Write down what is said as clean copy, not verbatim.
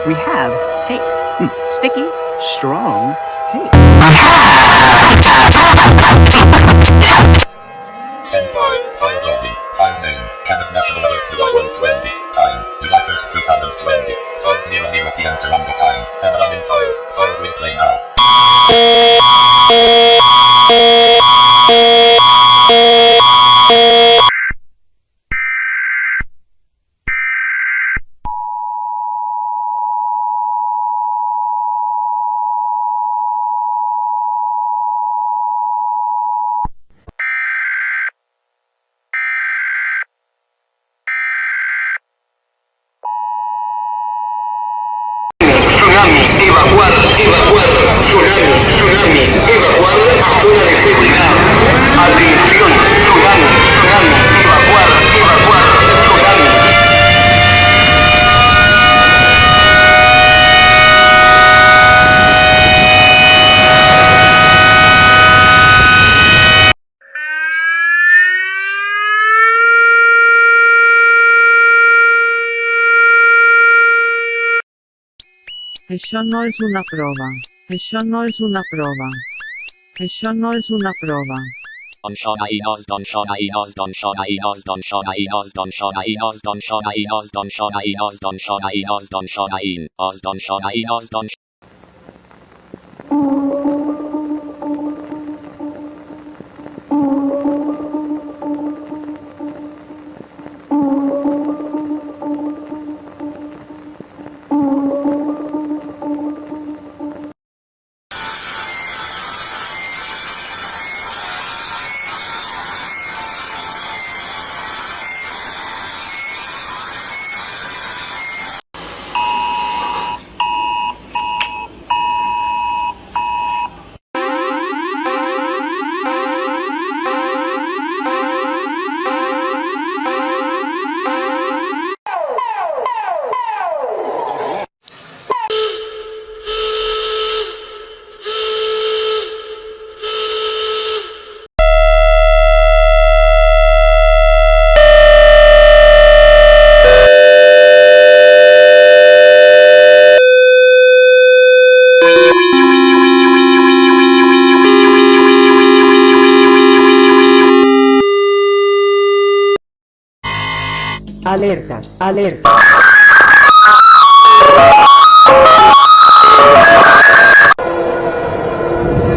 We have tape. Sticky, strong tape. 10-5, file loading. File name, Canada National Alert July 120. Time, July 1st, 2020. 5:00 PM Toronto time. Analyzing file. File will play now. Evacuar, tsunami, evacuar a zona de seguridad. Atención, tsunami, evacuar, tsunami. Això no és una prova. Això no és una prova. Això no és una prova. Alerta, alerta.